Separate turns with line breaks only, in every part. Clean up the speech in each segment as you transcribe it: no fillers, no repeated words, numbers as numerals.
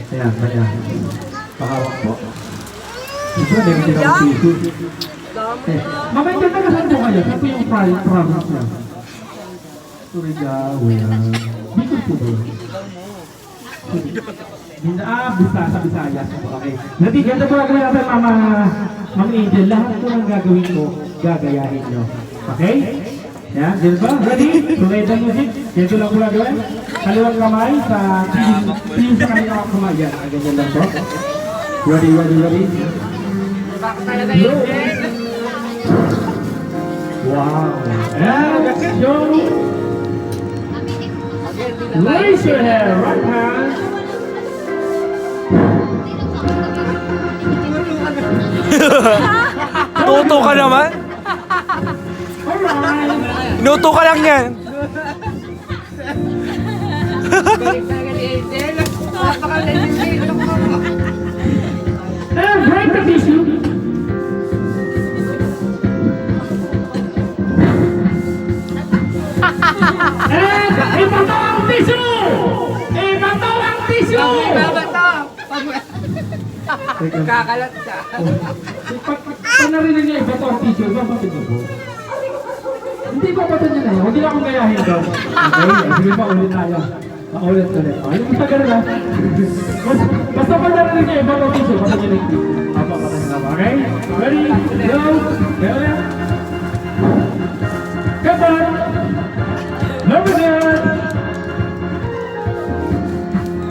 Ayan, ayan. Pahawak po. Ito, meron din ako tissue. Mamay, dyan na saan po kayo? Saan po yung province niya? Surigao, yan. Bicol po ba? Sa Visayas. Okay. Nati, ganda po gagawin natin, Ma'am Angel. Lahat po ng gagawin ko, gagayahin nyo. Okay? Yan, dyan ba? Ready? Tunay the music. Dito lang po gagawin. Kaliwang kamay sa team sa kanilang kamay. Yan, ganyan lang po. Ready, ready, ready? Wow. And show. Raise your hand, right hand.
Tuto ka naman.
Alright.
Inuto ka lang yan.
And break the tissue. And ibato ang tissue! Ibato ang tissue!
Kakalat ka.
Pag narinig niya ibato ang tissue, bakit na po? Hindi ba bato niya na yun? Hindi na akong gayahin daw. Okay, sige pa, ulit tayo. Ulit. Ay, hindi ka ganun ha. Basta pag narinig niya ibato ang tissue, bato niya na yung tissue. Okay? Ready? Go! Go! Come on! Number good!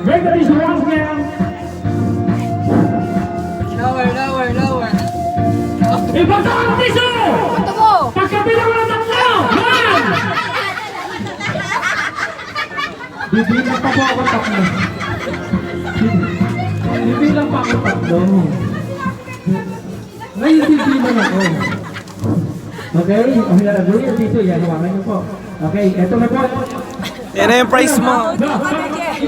Break the tissue once again!
Lower.
Ibato ang tissue!
Ito mo!
Pagkabilang mo ng tatlo! One! Bibilang pa po ako tatlo. Bibilang pa ako tatlo. Ngayon bibilang ako. Okay? Okay na lang. Yung tissue, yan. Hawakan niyo po. Okay, eto na po.
Yan na yung price mo.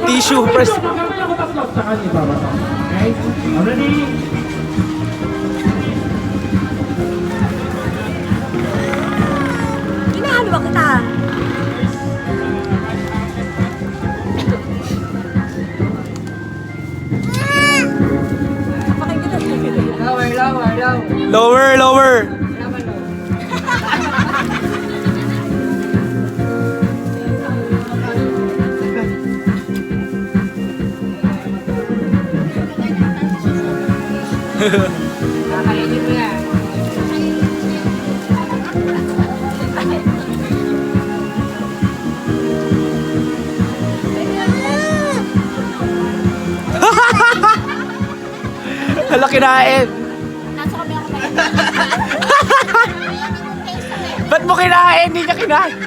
Tissue, price.
Pagkabilang ko tatlo, tsaka niyo babasa. Okay? Ready?
Inaano ba kita?
Lower.
Lower.
Kakainin mo yan.
Hala, kinain.
Nasa kami ako kayo.
Ba't mo kinain? Hindi niya kinain.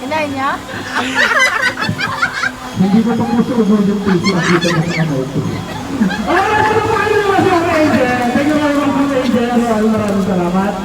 Kinain niya?
Hindi ko pa po suunod yung tissue at dito na sa kamay ko. Alright, ano pa kayo naman sa Angel? Thank you very much, Angel. Maraming salamat.